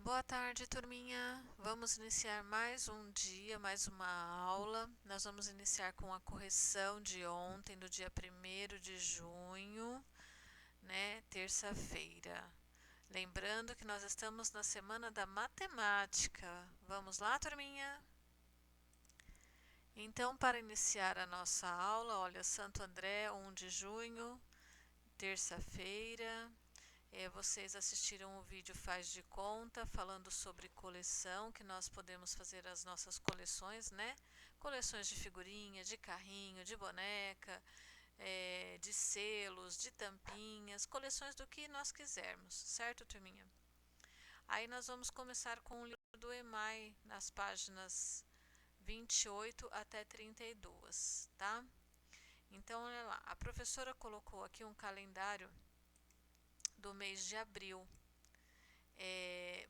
Boa tarde, turminha. Vamos iniciar mais um dia, mais uma aula. Nós vamos iniciar com a correção de ontem, do dia 1º de junho, né? Terça-feira. Lembrando que nós estamos na semana da matemática. Vamos lá, turminha? Então, para iniciar a nossa aula, olha, Santo André, 1 de junho, terça-feira. Vocês assistiram o vídeo Faz de Conta, falando sobre coleção, que nós podemos fazer as nossas coleções, né? Coleções de figurinha, de carrinho, de boneca, de selos, de tampinhas, coleções do que nós quisermos, certo, turminha? Aí nós vamos começar com o livro do Emai, nas páginas 28 até 32, tá? Então, olha lá, a professora colocou aqui um calendário do mês de abril,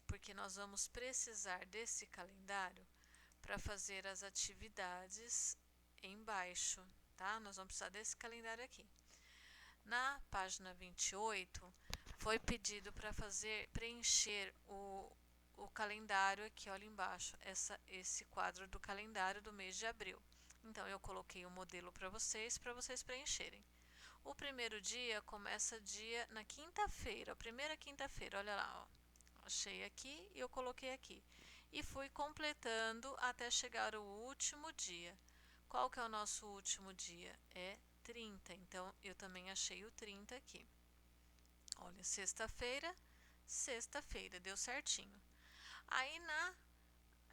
porque nós vamos precisar desse calendário para fazer as atividades embaixo, tá? Nós vamos precisar desse calendário aqui. Na página 28, foi pedido para preencher o calendário aqui, olha embaixo, esse quadro do calendário do mês de abril. Então, eu coloquei o modelo para vocês preencherem. O primeiro dia começa na quinta-feira, a primeira quinta-feira, olha lá, ó. Achei aqui e eu coloquei aqui. E fui completando até chegar o último dia. Qual que é o nosso último dia? É 30. Então, eu também achei o 30 aqui. Olha, sexta-feira, deu certinho. Aí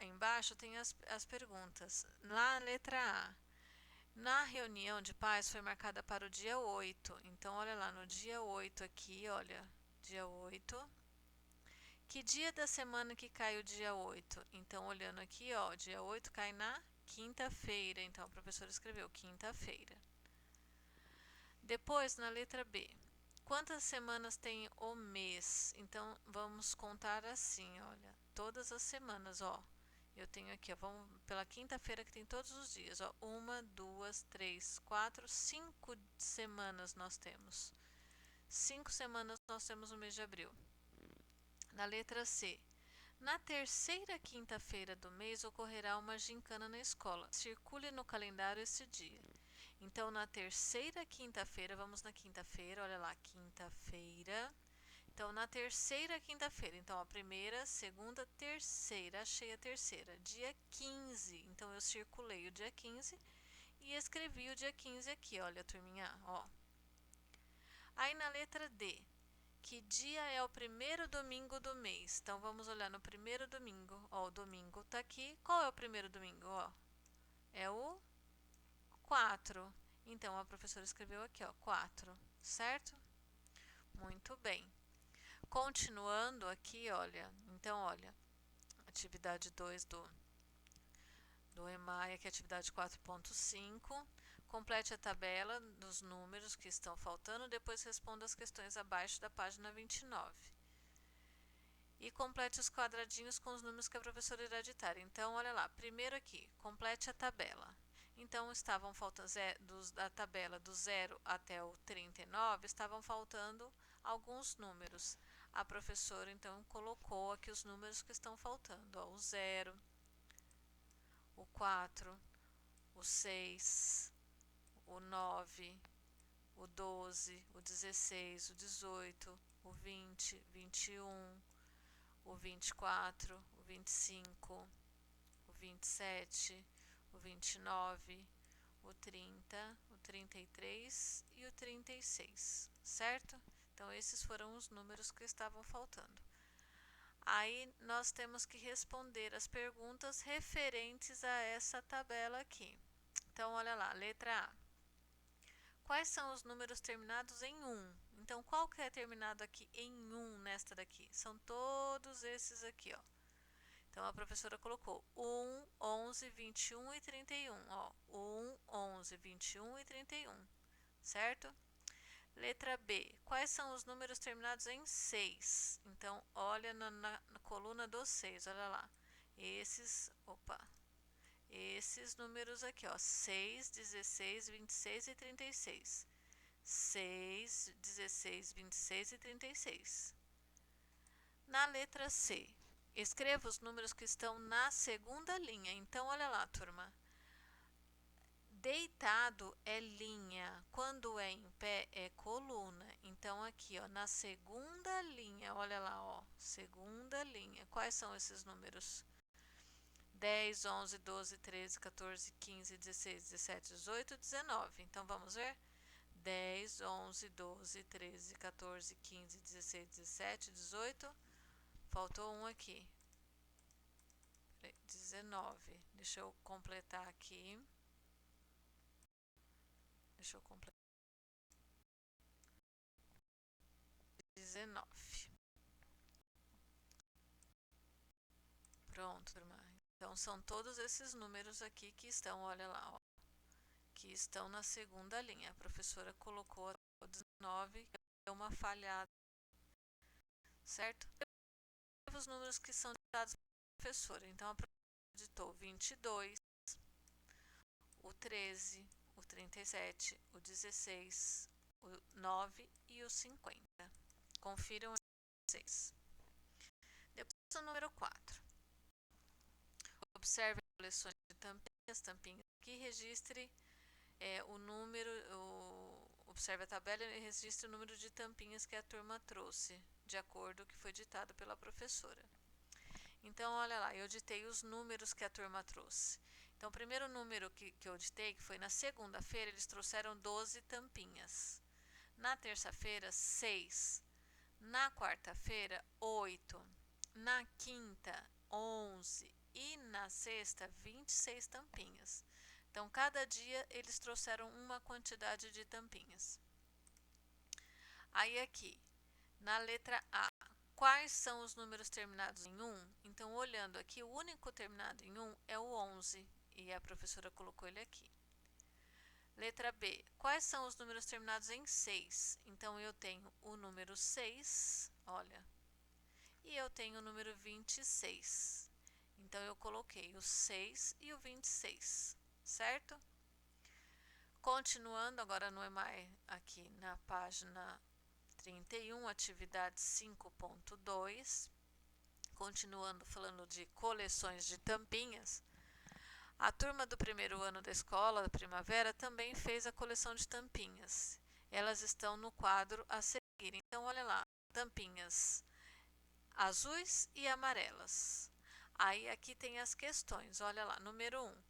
embaixo tem as perguntas. Na letra A, na reunião de pais foi marcada para o dia 8. Então, olha lá, no dia 8 aqui, olha, dia 8. Que dia da semana que cai o dia 8? Então, olhando aqui, ó, dia 8 cai na quinta-feira. Então, a professora escreveu quinta-feira. Depois, na letra B, quantas semanas tem o mês? Então, vamos contar assim, olha, todas as semanas, ó. Eu tenho aqui, ó, vamos pela quinta-feira que tem todos os dias, ó. 1, 2, 3, 4, 5 semanas nós temos. 5 semanas nós temos no mês de abril. Na letra C, na terceira quinta-feira do mês ocorrerá uma gincana na escola. Circule no calendário esse dia. Então, na terceira quinta-feira, vamos na quinta-feira, olha lá, quinta-feira. Então, na terceira quinta-feira, então, a primeira, segunda, terceira, achei a terceira, dia 15. Então, eu circulei o dia 15 e escrevi o dia 15 aqui, olha, turminha, ó. Aí, na letra D, que dia é o primeiro domingo do mês? Então, vamos olhar no primeiro domingo. Ó, o domingo tá aqui. Qual é o primeiro domingo? Ó, é o 4. Então, a professora escreveu aqui, ó, 4, certo? Muito bem. Continuando aqui, olha. Então, olha, atividade 2 do EMAI, aqui atividade 4.5. Complete a tabela dos números que estão faltando, depois responda as questões abaixo da página 29. E complete os quadradinhos com os números que a professora irá ditar. Então, olha lá, primeiro aqui, complete a tabela. Então, estavam faltando da tabela do 0 até o 39, estavam faltando alguns números. A professora, então, colocou aqui os números que estão faltando. Ó, o 0, o 4, o 6, o 9, o 12, o 16, o 18, o 20, 21, o 24, o 25, o 27, o 29, o 30, o 33 e o 36, certo? Então, esses foram os números que estavam faltando. Aí, nós temos que responder as perguntas referentes a essa tabela aqui. Então, olha lá, letra A. Quais são os números terminados em 1? Então, qual que é terminado aqui em 1 nesta daqui? São todos esses aqui, ó. Então, a professora colocou 1, 11, 21 e 31. Ó, 1, 11, 21 e 31, certo? Letra B. Quais são os números terminados em 6? Então, olha na coluna do 6, olha lá. Esses números aqui, ó, 6, 16, 26 e 36. 6, 16, 26 e 36. Na letra C, Escreva os números que estão na segunda linha. Então, olha lá, turma. Deitado é linha, quando é em pé é coluna. Então, aqui, ó, na segunda linha, olha lá, ó, segunda linha. Quais são esses números? 10, 11, 12, 13, 14, 15, 16, 17, 18, 19. Então, vamos ver? 10, 11, 12, 13, 14, 15, 16, 17, 18. Faltou um aqui. 19. Deixa eu completar aqui. Deixa eu completar. 19. Pronto, turma. Então, são todos esses números aqui que estão, olha lá, ó, que estão na segunda linha. A professora colocou o 19, que é uma falhada, certo? Os números que são dados pela professora. Então, a professora ditou 22, o 13, o 37, o 16, o 9 e o 50. Confiram vocês. Depois, o número 4. Observe as coleções de tampinhas que registre o número, observe a tabela e registre o número de tampinhas que a turma trouxe, de acordo com o que foi ditado pela professora. Então, olha lá, eu ditei os números que a turma trouxe. Então, o primeiro número que eu ditei, que foi na segunda-feira, eles trouxeram 12 tampinhas. Na terça-feira, 6. Na quarta-feira, 8. Na quinta, 11. E na sexta, 26 tampinhas. Então, cada dia eles trouxeram uma quantidade de tampinhas. Aí aqui, na letra A, quais são os números terminados em 1? Então, olhando aqui, o único terminado em 1 é o 11, e a professora colocou ele aqui. Letra B, quais são os números terminados em 6? Então, eu tenho o número 6, olha, e eu tenho o número 26. Então, eu coloquei o 6 e o 26, certo? Continuando, agora no EMAE, aqui na página 31, atividade 5.2, continuando falando de coleções de tampinhas, a turma do primeiro ano da escola, da primavera, também fez a coleção de tampinhas. Elas estão no quadro a seguir. Então, olha lá, tampinhas azuis e amarelas. Aí, aqui tem as questões, olha lá, número 1.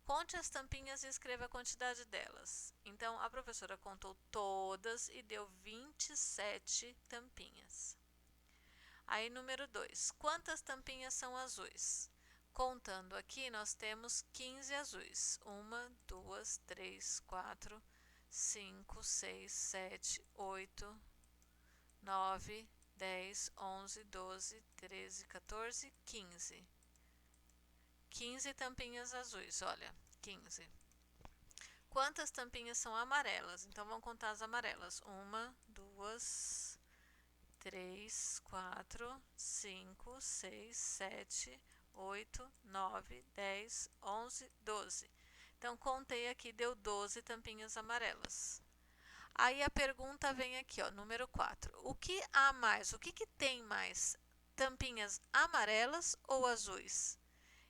Conte as tampinhas e escreva a quantidade delas. Então, a professora contou todas e deu 27 tampinhas. Aí, número 2. Quantas tampinhas são azuis? Contando aqui, nós temos 15 azuis. 1, 2, 3, 4, 5, 6, 7, 8, 9, 10, 11, 12, 13, 14, 15. 15 tampinhas azuis, olha, 15. Quantas tampinhas são amarelas? Então, vamos contar as amarelas. 1, 2, 3, 4, 5, 6, 7, 8, 9, 10, 11, 12. Então, contei aqui, deu 12 tampinhas amarelas. Aí a pergunta vem aqui, ó, número 4. O que há mais? O que tem mais? Tampinhas amarelas ou azuis?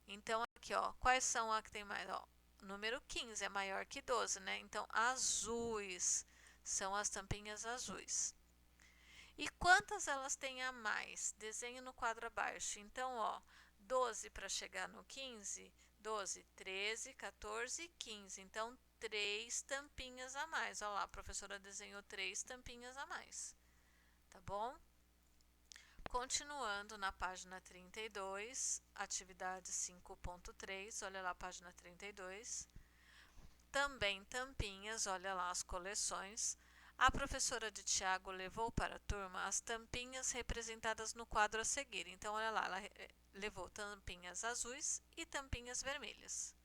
Então, aqui, ó, quais são a que tem mais? Ó, número 15 é maior que 12, né? Então, azuis são as tampinhas azuis. E quantas elas têm a mais? Desenho no quadro abaixo. Então, ó, 12 para chegar no 15, 12, 13, 14 e 15. Então, 3 tampinhas a mais. Olha lá, a professora desenhou 3 tampinhas a mais. Tá bom? Continuando na página 32, atividade 5.3, olha lá a página 32. Também tampinhas, olha lá as coleções. A professora de Tiago levou para a turma as tampinhas representadas no quadro a seguir. Então, olha lá, ela levou tampinhas azuis e tampinhas vermelhas.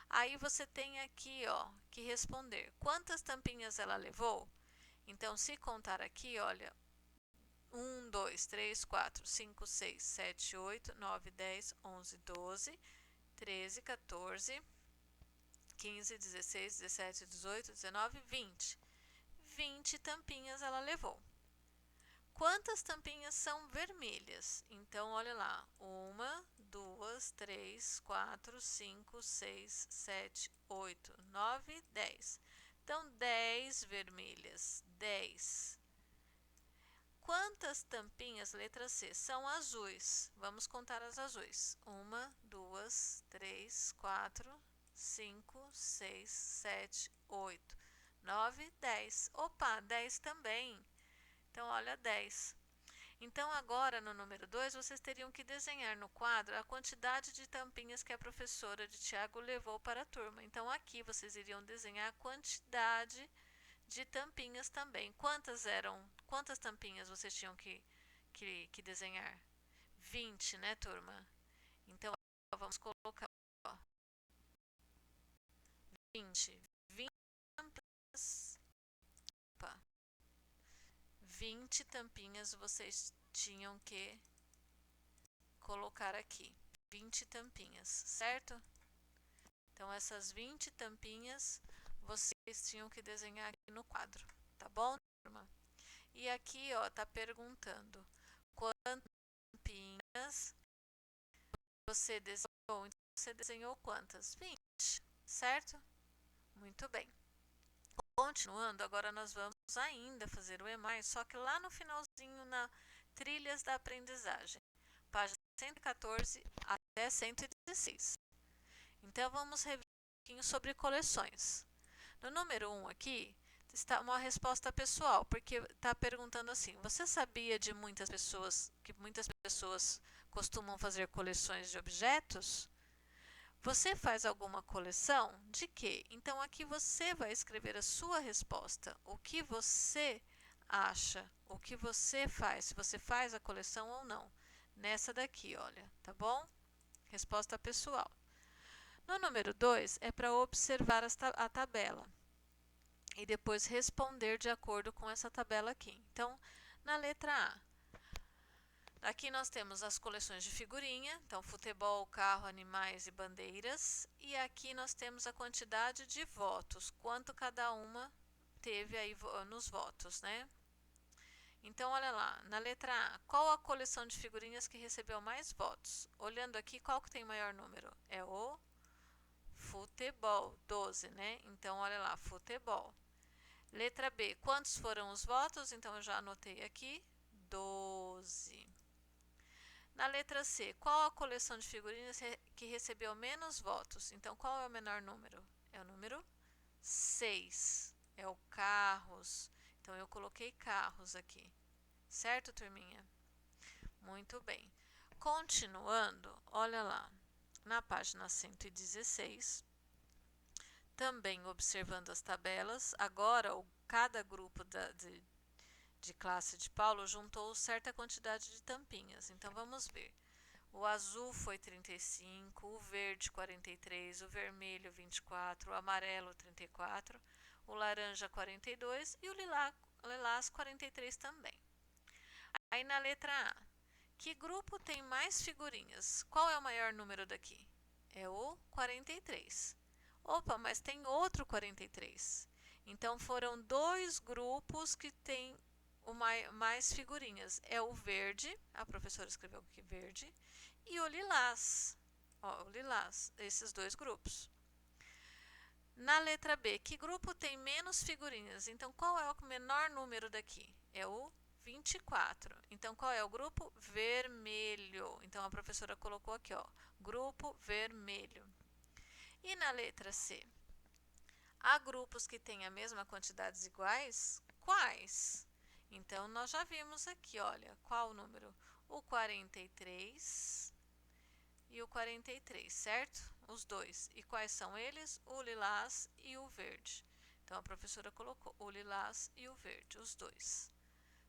Aí você tem aqui, ó, que responder. Quantas tampinhas ela levou? Então, se contar aqui, olha, 1, 2, 3, 4, 5, 6, 7, 8, 9, 10, 11, 12, 13, 14, 15, 16, 17, 18, 19, 20. 20 tampinhas ela levou. Quantas tampinhas são vermelhas? Então, olha lá. 1, 2, 3, 4, 5, 6, 7, 8, 9, 10. Então, 10 vermelhas. 10. Quantas tampinhas, letra C, são azuis? Vamos contar as azuis. 1, 2, 3, 4, 5, 6, 7, 8, 9, 10. Opa, 10 também. Então, olha, 10. Então, agora no número 2, vocês teriam que desenhar no quadro a quantidade de tampinhas que a professora de Tiago levou para a turma. Então, aqui vocês iriam desenhar a quantidade de tampinhas também. Quantas tampinhas vocês tinham que desenhar? 20, né, turma? Então, vamos colocar, ó, 20. 20 tampinhas. Opa, 20 tampinhas vocês tinham que colocar aqui. 20 tampinhas, certo? Então, essas 20 tampinhas vocês tinham que desenhar aqui no quadro, tá bom, turma? E aqui, ó, tá perguntando quantas tampinhas você desenhou. Então, você desenhou quantas? 20, certo? Muito bem. Continuando, agora nós vamos ainda fazer o EMAI, só que lá no finalzinho, na Trilhas da Aprendizagem, página 114 até 116. Então, vamos rever um pouquinho sobre coleções. No número 1 aqui, está uma resposta pessoal, porque está perguntando assim: você sabia de que muitas pessoas costumam fazer coleções de objetos? Você faz alguma coleção? De quê? Então aqui você vai escrever a sua resposta. O que você acha? O que você faz? Se você faz a coleção ou não. Nessa daqui, olha, tá bom? Resposta pessoal. No número 2 é para observar a tabela e depois responder de acordo com essa tabela aqui. Então, na letra A, aqui nós temos as coleções de figurinha, então futebol, carro, animais e bandeiras. E aqui nós temos a quantidade de votos, quanto cada uma teve aí nos votos, né? Então, olha lá, na letra A, qual a coleção de figurinhas que recebeu mais votos? Olhando aqui, qual que tem maior número? É o futebol, 12, né? Então, olha lá, futebol. Letra B, quantos foram os votos? Então, eu já anotei aqui, 12. Na letra C, qual a coleção de figurinhas que recebeu menos votos? Então, qual é o menor número? É o número 6. É o carros. Então, eu coloquei carros aqui. Certo, turminha? Muito bem. Continuando, olha lá. Na página 116, também observando as tabelas, agora cada grupo de classe de Paulo juntou certa quantidade de tampinhas. Então, vamos ver. O azul foi 35, o verde 43, o vermelho 24, o amarelo 34, o laranja 42 e o lilás 43 também. Aí na letra A, que grupo tem mais figurinhas? Qual é o maior número daqui? É o 43. Opa, mas tem outro 43. Então foram dois grupos que têm mais figurinhas. É o verde, a professora escreveu aqui verde, e o lilás. Ó, o lilás, esses dois grupos. Na letra B, que grupo tem menos figurinhas? Então, qual é o menor número daqui? É o 24. Então, qual é o grupo? Vermelho. Então, a professora colocou aqui, ó, grupo vermelho. E na letra C, há grupos que têm a mesma quantidades iguais? Quais? Então, nós já vimos aqui, olha, qual o número? O 43 e o 43, certo? Os dois. E quais são eles? O lilás e o verde. Então, a professora colocou o lilás e o verde, os dois.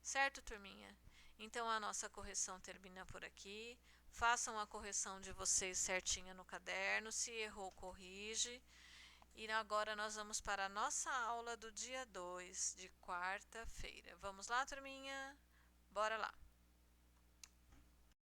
Certo, turminha? Então, a nossa correção termina por aqui. Façam a correção de vocês certinha no caderno. Se errou, corrige. E agora nós vamos para a nossa aula do dia 2, de quarta-feira. Vamos lá, turminha? Bora lá!